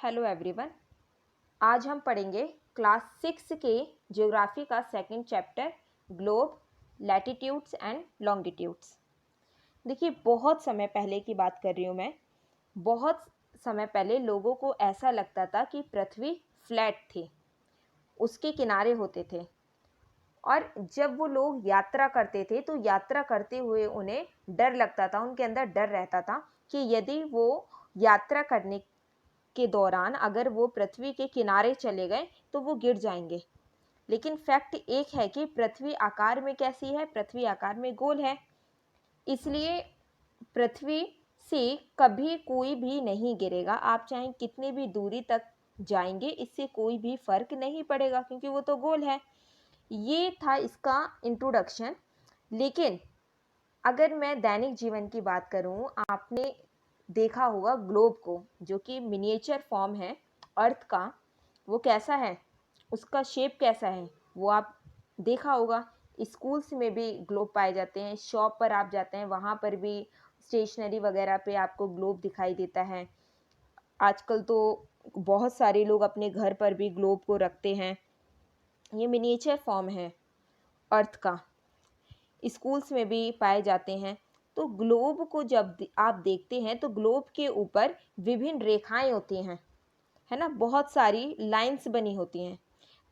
Hello everyone. आज हम पढ़ेंगे क्लास 6 के ज्योग्राफी का second chapter globe, latitudes and longitudes. देखिए, बहुत समय पहले की बात कर रही हूँ मैं। बहुत समय पहले लोगों को ऐसा लगता था कि पृथ्वी फ्लैट थी, उसके किनारे होते थे। और जब वो लोग यात्रा करते थे तो यात्रा करते हुए उन्हें डर लगता था, उनके अंदर डर रहता था कि यदि वो यात्रा करने के दौरान अगर वो पृथ्वी के किनारे चले गए तो वो गिर जाएंगे। लेकिन फैक्ट एक है कि पृथ्वी आकार में कैसी है? पृथ्वी आकार में गोल है, इसलिए पृथ्वी से कभी कोई भी नहीं गिरेगा। आप चाहे कितनी भी दूरी तक जाएंगे, इससे कोई भी फर्क नहीं पड़ेगा क्योंकि वो तो गोल है। ये था इसका इंट्रोडक्शन। लेकिन अगर मैं दैनिक जीवन की बात करूं, आपने देखा होगा ग्लोब को, जो कि मिनिएचर फॉर्म है अर्थ का। वो कैसा है, उसका शेप कैसा है, वो आप देखा होगा। स्कूल्स में भी ग्लोब पाए जाते हैं, शॉप पर आप जाते हैं वहाँ पर भी स्टेशनरी वगैरह पे आपको ग्लोब दिखाई देता है। आजकल तो बहुत सारे लोग अपने घर पर भी ग्लोब को रखते हैं। ये मिनिएचर फॉर्म है अर्थ का, स्कूल्स में भी पाए जाते हैं। तो ग्लोब को जब आप देखते हैं तो ग्लोब के ऊपर विभिन्न रेखाएं होती हैं, है ना, बहुत सारी लाइंस बनी होती हैं।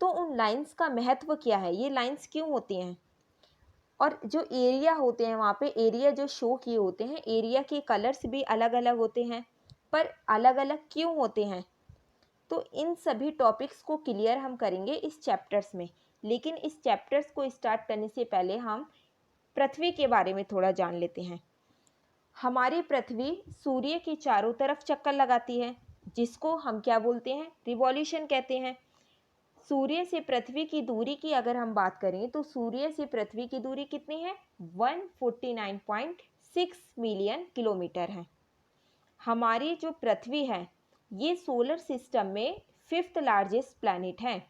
तो उन लाइंस का महत्व क्या है, ये लाइंस क्यों होती हैं? और जो एरिया होते हैं वहाँ पे एरिया जो शो किए होते हैं, एरिया के कलर्स भी अलग अलग होते हैं, पर अलग अलग क्यों होते हैं? तो इन सभी टॉपिक्स को क्लियर हम करेंगे इस चैप्टर्स में। लेकिन इस चैप्टर्स को स्टार्ट करने से पहले हम पृथ्वी के बारे में थोड़ा जान लेते हैं। हमारी पृथ्वी सूर्य के चारों तरफ चक्कर लगाती है, जिसको हम क्या बोलते हैं? रिवॉल्यूशन कहते हैं। सूर्य से पृथ्वी की दूरी की अगर हम बात करें तो सूर्य से पृथ्वी की दूरी कितनी है? 149.6 मिलियन किलोमीटर है। हमारी जो पृथ्वी है ये सोलर सिस्टम में 5th लार्जेस्ट प्लैनेट है।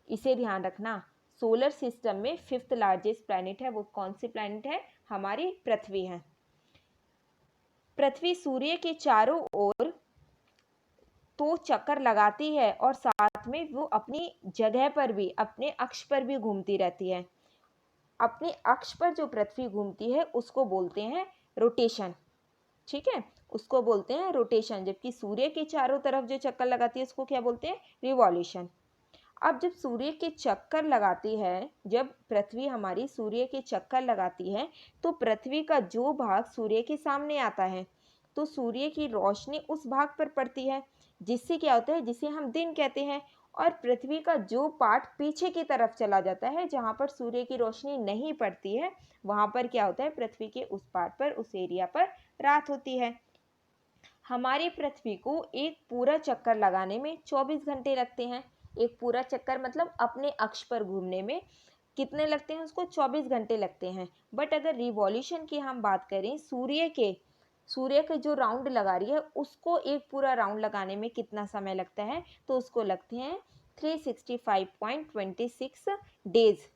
इसे ध्यान रखना, सोलर सिस्टम में 5th लार्जेस्ट प्लैनेट है। वो कौन सी प्लैनेट है? हमारी पृथ्वी है। पृथ्वी सूर्य के चारों ओर तो चक्कर लगाती है और साथ में वो अपनी जगह पर भी, अपने अक्ष पर भी घूमती रहती है। अपने अक्ष पर जो पृथ्वी घूमती है उसको बोलते हैं रोटेशन, ठीक है, उसको बोलते हैं रोटेशन। जबकि सूर्य के चारों तरफ जो चक्कर लगाती है उसको क्या बोलते हैं? रिवॉल्यूशन। अब जब सूर्य के चक्कर लगाती है, जब पृथ्वी हमारी सूर्य के चक्कर लगाती है तो पृथ्वी का जो भाग सूर्य के सामने आता है तो सूर्य की रोशनी उस भाग पर पड़ती है, जिससे क्या होता है? जिसे हम दिन कहते हैं। और पृथ्वी का जो पार्ट पीछे की तरफ चला जाता है, जहाँ पर सूर्य की रोशनी नहीं पड़ती है, वहाँ पर क्या होता है? पृथ्वी के उस पार्ट पर, उस एरिया पर रात होती है। हमारी पृथ्वी को एक पूरा चक्कर लगाने में 24 घंटे लगते हैं। एक पूरा चक्कर मतलब अपने अक्ष पर घूमने में कितने लगते हैं? उसको 24 घंटे लगते हैं। बट अगर रिवॉल्यूशन की हम बात करें, सूर्य के जो राउंड लगा रही है उसको एक पूरा राउंड लगाने में कितना समय लगता है? तो उसको लगते हैं 365.26 डेज।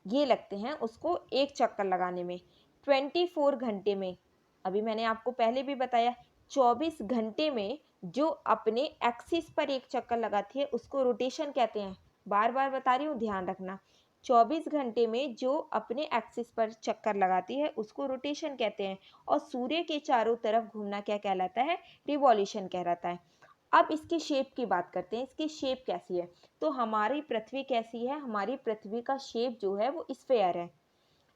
ये लगते हैं उसको एक चक्कर लगाने में। 24 घंटे में, अभी मैंने आपको पहले भी बताया, 24 घंटे में जो अपने एक्सिस पर एक चक्कर लगाती है उसको रोटेशन कहते हैं। बार बार बता रही हूँ, ध्यान रखना। 24 घंटे में जो अपने एक्सिस पर चक्कर लगाती है उसको रोटेशन कहते हैं। और सूर्य के चारों तरफ घूमना क्या कहलाता है? रिवॉल्यूशन कहलाता है। अब इसकी शेप की बात करते हैं। इसकी शेप कैसी है? तो हमारी पृथ्वी कैसी है? हमारी पृथ्वी का शेप जो है वो स्फेयर है,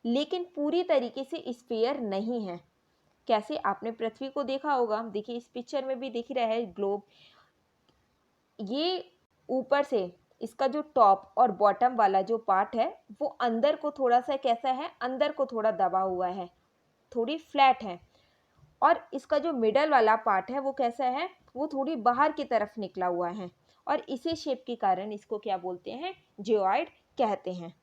लेकिन पूरी तरीके से स्फेयर नहीं है। कैसे? आपने पृथ्वी को देखा होगा, देखिए इस पिक्चर में भी दिख रहा है ग्लोब। ये ऊपर से इसका जो टॉप और बॉटम वाला जो पार्ट है वो अंदर को थोड़ा सा कैसा है? अंदर को थोड़ा दबा हुआ है, थोड़ी फ्लैट है। और इसका जो मिडल वाला पार्ट है वो कैसा है? वो थोड़ी बाहर की तरफ निकला हुआ है। और इसी शेप के कारण इसको क्या बोलते हैं? जियोइड कहते हैं,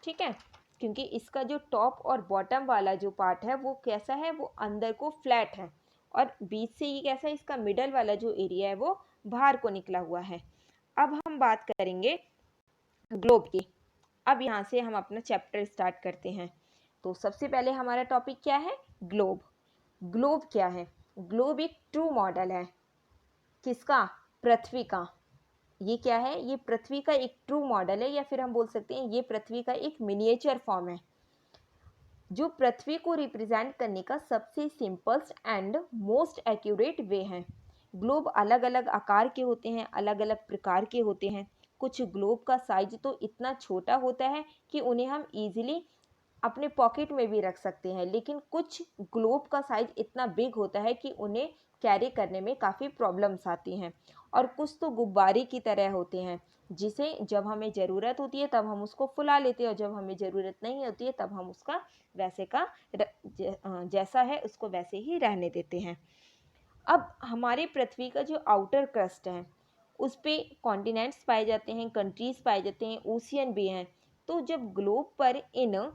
ठीक है। क्योंकि इसका जो टॉप और बॉटम वाला जो पार्ट है वो कैसा है? वो अंदर को फ्लैट है, और बीच से ये कैसा है? इसका मिडल वाला जो एरिया है वो बाहर को निकला हुआ है। अब हम बात करेंगे ग्लोब की। अब यहाँ से हम अपना चैप्टर स्टार्ट करते हैं। तो सबसे पहले हमारा टॉपिक क्या है? ग्लोब। ग्लोब क्या है? ग्लोब एक ट्रू मॉडल है। किसका? पृथ्वी का, ये क्या है, ये पृथ्वी का एक ट्रू मॉडल है, या फिर हम बोल सकते हैं ये पृथ्वी का एक मिनिएचर फॉर्म है, जो पृथ्वी को रिप्रेजेंट करने का सबसे सिंपल्स एंड मोस्ट एक्यूरेट वे है। ग्लोब अलग अलग आकार के होते हैं, अलग अलग प्रकार के होते हैं। कुछ ग्लोब का साइज तो इतना छोटा होता है कि उन्हें हम इजीली अपने पॉकेट में भी रख सकते हैं, लेकिन कुछ ग्लोब का साइज इतना बिग होता है कि उन्हें कैरी करने में काफ़ी प्रॉब्लम्स आती हैं। और कुछ तो गुब्बारे की तरह होते हैं, जिसे जब हमें ज़रूरत होती है तब हम उसको फुला लेते हैं, और जब हमें ज़रूरत नहीं होती है तब हम उसका वैसे का जैसा है उसको वैसे ही रहने देते हैं। अब हमारे पृथ्वी का जो आउटर क्रस्ट है उस पे कॉन्टिनेंट्स पाए जाते हैं, कंट्रीज़ पाए जाते हैं, ओशियन भी हैं। तो जब ग्लोब पर इन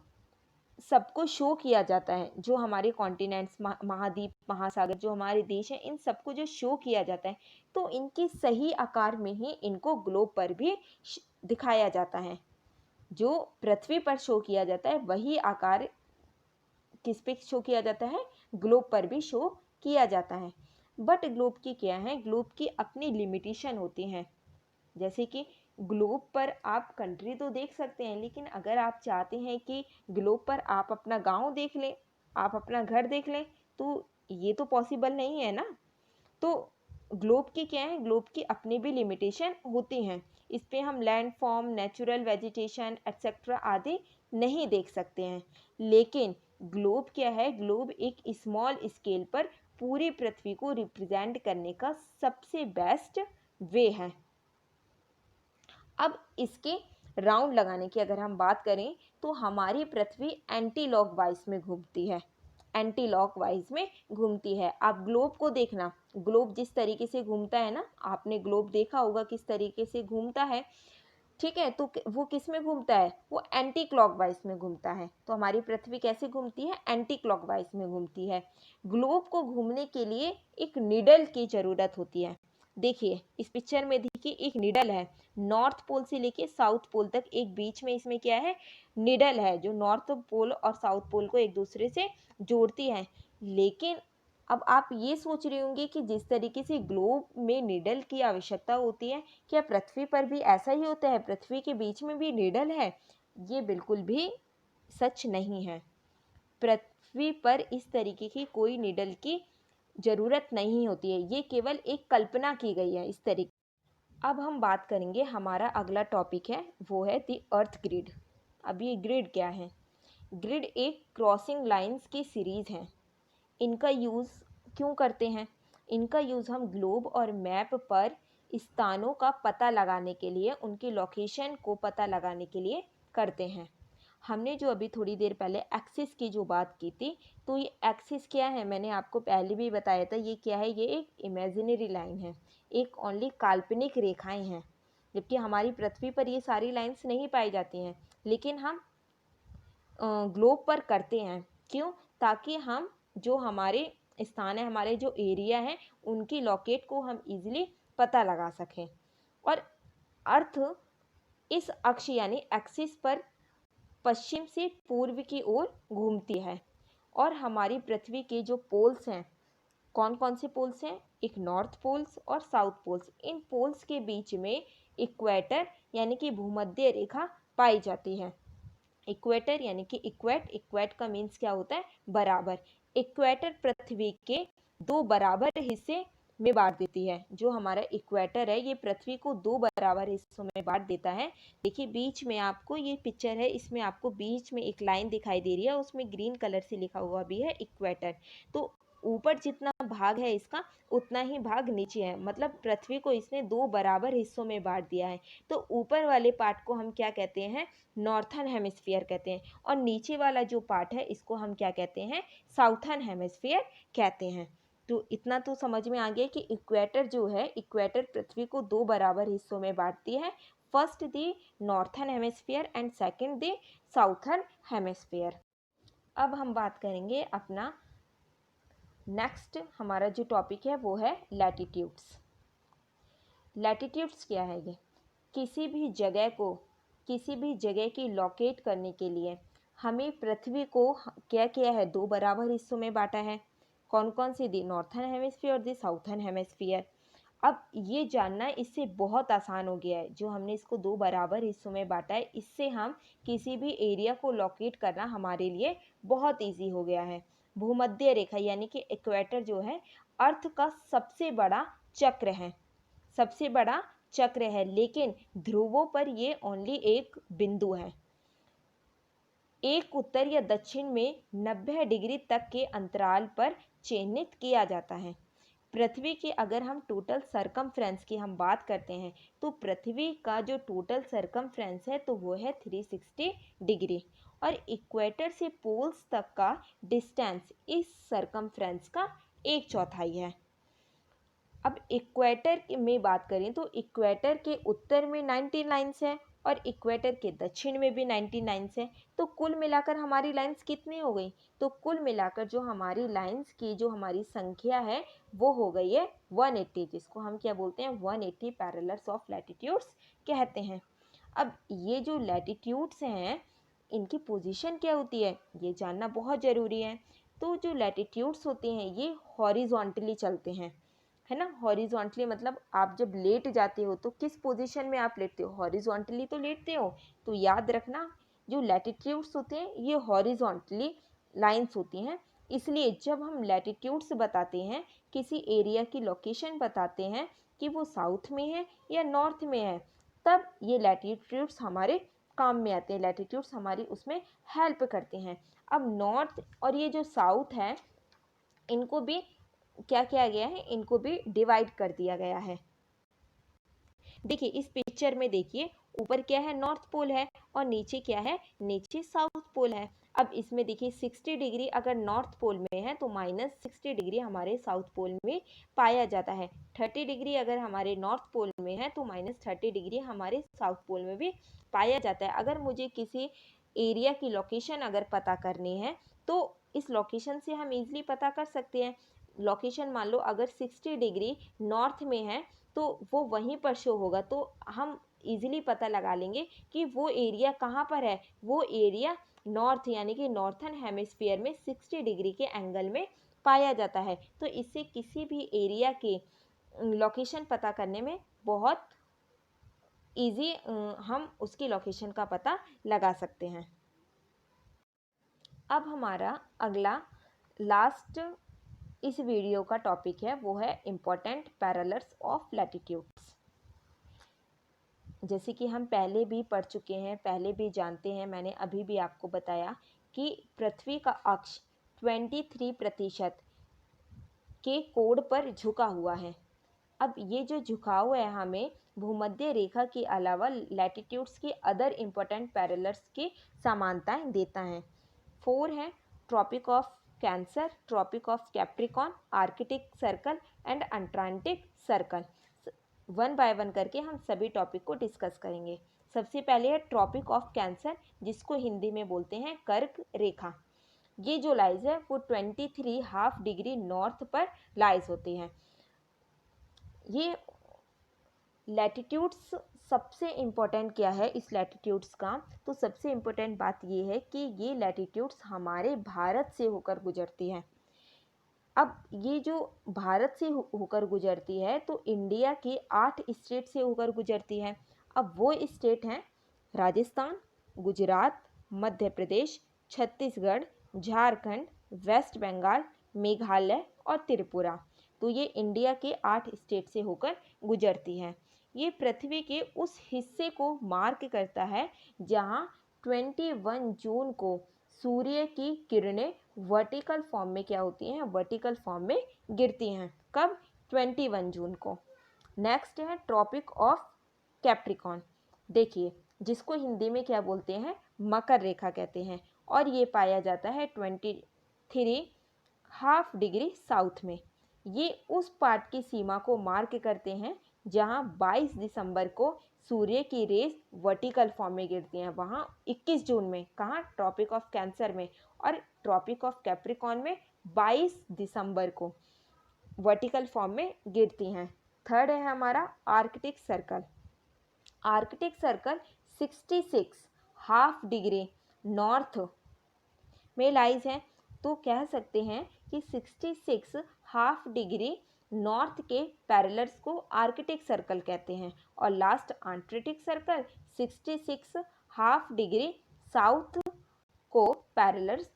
सबको शो किया जाता है, जो हमारे कॉन्टिनेंट्स, महाद्वीप, महासागर, जो हमारे देश हैं, इन सबको जो शो किया जाता है, तो इनके सही आकार में ही इनको ग्लोब पर भी दिखाया जाता है। जो पृथ्वी पर शो किया जाता है वही आकार किस पे शो किया जाता है, ग्लोब पर भी शो किया जाता है। बट ग्लोब की क्या है, ग्लोब की अपनी लिमिटेशन होती हैं। जैसे कि ग्लोब पर आप कंट्री तो देख सकते हैं, लेकिन अगर आप चाहते हैं कि ग्लोब पर आप अपना गांव देख लें, आप अपना घर देख लें, तो ये तो पॉसिबल नहीं है ना। तो ग्लोब की क्या है, ग्लोब की अपनी भी लिमिटेशन होती हैं। इस पे हम land form, natural vegetation etcetera आदि नहीं देख सकते हैं। लेकिन ग्लोब क्या है, ग्लोब एक स्मॉल स्केल पर पूरी पृथ्वी को रिप्रेजेंट करने का सबसे बेस्ट वे है। अब इसके राउंड लगाने की अगर हम बात करें तो हमारी पृथ्वी एंटी लॉकवाइज में घूमती है, एंटी लॉकवाइज में घूमती है। आप ग्लोब को देखना, ग्लोब जिस तरीके से घूमता है ना, आपने ग्लोब देखा होगा किस तरीके से घूमता है, ठीक है। तो वो किस में घूमता है, वो एंटी क्लॉकवाइज में घूमता है। तो हमारी पृथ्वी कैसे घूमती है, एंटी क्लॉकवाइज में घूमती है। ग्लोब को घूमने के लिए एक निडल की जरूरत होती है। देखिए इस पिक्चर में देखिए एक निडल है, नॉर्थ पोल से लेके साउथ पोल तक एक बीच में इसमें क्या है, निडल है, जो नॉर्थ पोल और साउथ पोल को एक दूसरे से जोड़ती है। लेकिन अब आप ये सोच रहे होंगे कि जिस तरीके से ग्लोब में निडल की आवश्यकता होती है, क्या पृथ्वी पर भी ऐसा ही होता है, पृथ्वी के बीच में भी निडल है? ये बिल्कुल भी सच नहीं है। पृथ्वी पर इस तरीके की कोई निडल की ज़रूरत नहीं होती है, ये केवल एक कल्पना की गई है इस तरीके। अब हम बात करेंगे, हमारा अगला टॉपिक है वो है द अर्थ ग्रिड। अब ये ग्रिड क्या है, ग्रिड एक क्रॉसिंग लाइंस की सीरीज़ है। इनका यूज़ क्यों करते हैं, इनका यूज़ हम ग्लोब और मैप पर स्थानों का पता लगाने के लिए, उनकी लोकेशन को पता लगाने के लिए करते हैं। हमने जो अभी थोड़ी देर पहले एक्सिस की जो बात की थी, तो ये एक्सिस क्या है, मैंने आपको पहले भी बताया था, ये क्या है, ये एक इमेजिनरी लाइन है, एक ओनली काल्पनिक रेखाएं हैं। जबकि हमारी पृथ्वी पर ये सारी लाइंस नहीं पाई जाती हैं, लेकिन हम ग्लोब पर करते हैं। क्यों, ताकि हम जो हमारे स्थान है, हमारे जो एरिया है, उनकी लोकेट को हम इजीली पता लगा सकें। और अर्थ इस अक्ष यानी एक्सिस पर पश्चिम से पूर्व की ओर घूमती है। और हमारी पृथ्वी के जो पोल्स हैं, कौन कौन से पोल्स हैं, एक नॉर्थ पोल्स और साउथ पोल्स। इन पोल्स के बीच में इक्वेटर यानी कि भूमध्य रेखा पाई जाती है। इक्वेटर यानी कि इक्वेट, इक्वेट का मीन्स क्या होता है, बराबर। इक्वेटर पृथ्वी के दो बराबर हिस्से में बांट देती है। जो हमारा इक्वेटर है ये पृथ्वी को दो बराबर हिस्सों में बांट देता है। देखिए बीच में आपको ये पिक्चर है, इसमें आपको बीच में एक लाइन दिखाई दे रही है, उसमें ग्रीन कलर से लिखा हुआ भी है इक्वेटर। तो ऊपर जितना भाग है इसका, उतना ही भाग नीचे है, मतलब पृथ्वी को इसने दो बराबर हिस्सों में बांट दिया है। तो ऊपर वाले पार्ट को हम क्या कहते हैं, नॉर्थन हेमिस्फीयर कहते हैं, और नीचे वाला जो पार्ट है इसको हम क्या कहते हैं, साउथर्न हेमिस्फीयर कहते हैं। तो इतना तो समझ में आ गया कि इक्वेटर जो है, इक्वेटर पृथ्वी को दो बराबर हिस्सों में बांटती है, first the northern hemisphere and second the southern hemisphere. अब हम बात करेंगे अपना नेक्स्ट, हमारा जो टॉपिक है वो है लैटिट्यूड्स। लैटिट्यूड्स क्या है, ये किसी भी जगह को, किसी भी जगह की लोकेट करने के लिए हमें पृथ्वी को क्या किया है, दो बराबर हिस्सों में बांटा है। कौन कौन सी, दी नॉर्थन हेमिस्फीयर और दी साउथर्न हेमिस्फीयर। अब ये जानना इससे बहुत आसान हो गया है, जो हमने इसको 2 बराबर हिस्सों में बांटा है, इससे हम किसी भी एरिया को लोकेट करना हमारे लिए बहुत ईजी हो गया है। भूमध्य रेखा यानी कि इक्वेटर जो है अर्थ का सबसे बड़ा चक्र है, सबसे बड़ा चक्र है, लेकिन ध्रुवों पर ये ओनली एक बिंदु है। एक उत्तर या दक्षिण में 90 डिग्री तक के अंतराल पर चिह्नित किया जाता है। पृथ्वी की अगर हम टोटल सरकमफ्रेंस की हम बात करते हैं तो पृथ्वी का जो टोटल सरकमफ्रेंस है तो वो है 360 डिग्री, और इक्वेटर से पोल्स तक का डिस्टेंस इस सरकमफ्रेंस का 1/4 है। अब इक्वेटर में बात करें तो इक्वेटर के उत्तर में 90 लाइन्स है और इक्वेटर के दक्षिण में भी 90 लाइन्स है, तो कुल मिलाकर हमारी लाइन्स कितनी हो गई? तो कुल मिलाकर जो हमारी लाइन्स की जो हमारी संख्या है वो हो गई है 180, जिसको हम क्या बोलते हैं 180 पैरेलल्स ऑफ लैटिट्यूड्स कहते हैं। अब ये जो लैटिट्यूड्स हैं इनकी पोजीशन क्या होती है ये जानना बहुत ज़रूरी है। तो जो लैटिट्यूड्स होते हैं ये हॉरिजॉन्टली चलते हैं, है ना। हॉरिजॉन्टली मतलब आप जब लेट जाते हो तो किस पोजीशन में आप लेटते हो? हॉरिजॉन्टली तो लेटते हो। तो याद रखना जो लैटिट्यूड्स होते हैं ये हॉरिजॉन्टली लाइंस होती हैं, इसलिए जब हम लैटिट्यूड्स बताते हैं, किसी एरिया की लोकेशन बताते हैं कि वो साउथ में है या नॉर्थ में है, तब ये लैटिट्यूड्स हमारे काम में आते हैं, लैटिट्यूड्स हमारी उसमें हेल्प करते हैं। अब नॉर्थ और ये जो साउथ है इनको भी क्या किया गया है, इनको भी डिवाइड कर दिया गया है। देखिए इस पिक्चर में देखिए ऊपर क्या है नॉर्थ पोल है और नीचे क्या है, नीचे साउथ पोल है। अब इसमें देखिए 60 डिग्री अगर नॉर्थ पोल में है तो -60 डिग्री हमारे साउथ पोल में पाया जाता है। 30 डिग्री अगर हमारे नॉर्थ पोल में है तो -30 डिग्री हमारे साउथ पोल में भी पाया जाता है। अगर मुझे किसी एरिया की लोकेशन अगर पता करनी है तो इस लोकेशन से हम इजीली पता कर सकते हैं। लोकेशन मान लो अगर 60 डिग्री नॉर्थ में है तो वो वहीं पर शो होगा, तो हम इजीली पता लगा लेंगे कि वो एरिया कहाँ पर है। वो एरिया नॉर्थ यानी कि नॉर्थन हेमिस्फीयर में 60 डिग्री के एंगल में पाया जाता है। तो इससे किसी भी एरिया के लोकेशन पता करने में बहुत इजी हम उसकी लोकेशन का पता लगा सकते हैं। अब हमारा अगला लास्ट इस वीडियो का टॉपिक है वो है इम्पोर्टेंट पैरेलल्स ऑफ लैटिट्यूड्स। जैसे कि हम पहले भी पढ़ चुके हैं, पहले भी जानते हैं, मैंने अभी भी आपको बताया कि पृथ्वी का अक्ष 23% के कोण पर झुका हुआ है। अब ये जो झुकाव है हमें भूमध्य रेखा के अलावा लैटिट्यूड्स की अदर इम्पोर्टेंट पैरेलल्स की समानताएं देता है। 4 है Tropic of Cancer, Tropic of Capricorn, Arctic Circle and Antarctic Circle. 1 by 1 करके हम सभी टॉपिक को डिस्कस करेंगे। सबसे पहले है ट्रॉपिक ऑफ कैंसर, जिसको हिंदी में बोलते हैं कर्क रेखा। ये जो लाइज है वो 23 डिग्री नॉर्थ पर लाइज होती हैं। ये लैटिट्यूड्स सबसे इम्पोर्टेंट क्या है इस लैटिट्यूड्स का, तो सबसे इम्पोर्टेंट बात ये है कि ये लैटिट्यूड्स हमारे भारत से होकर गुजरती हैं। अब ये जो भारत से होकर गुजरती है तो इंडिया के 8 स्टेट से होकर गुजरती है। अब वो स्टेट हैं राजस्थान, गुजरात, मध्य प्रदेश, छत्तीसगढ़, झारखंड, वेस्ट बंगाल, मेघालय और त्रिपुरा। तो ये इंडिया के 8 स्टेट से होकर गुजरती है। ये पृथ्वी के उस हिस्से को मार्क करता है जहाँ 21 जून को सूर्य की किरणें वर्टिकल फॉर्म में क्या होती हैं, वर्टिकल फॉर्म में गिरती हैं। कब? 21 जून को। नेक्स्ट है ट्रॉपिक ऑफ कैप्रिकॉन। देखिए जिसको हिंदी में क्या बोलते हैं, मकर रेखा कहते हैं, और ये पाया जाता है 23 डिग्री साउथ में। ये उस पार्ट की सीमा को मार्क करते हैं जहां 22 दिसंबर को सूर्य की रेस वर्टिकल फॉर्म में गिरती हैं, वहाँ 21 जून में, कहाँ? ट्रॉपिक ऑफ कैंसर में, और ट्रॉपिक ऑफ कैप्रिकॉन में 22 दिसंबर को वर्टिकल फॉर्म में गिरती हैं। थर्ड है हमारा Arctic circle. Arctic circle 66 degree north में लाइज है। तो कह सकते हैं कि 66 डिग्री नॉर्थ के पैरेलल्स को आर्कटिक सर्कल कहते हैं और last Arctic circle 66 half degree south को पैरेलल्स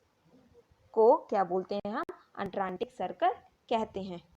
को क्या बोलते हैं हम, अटलांटिक सर्कल कहते हैं।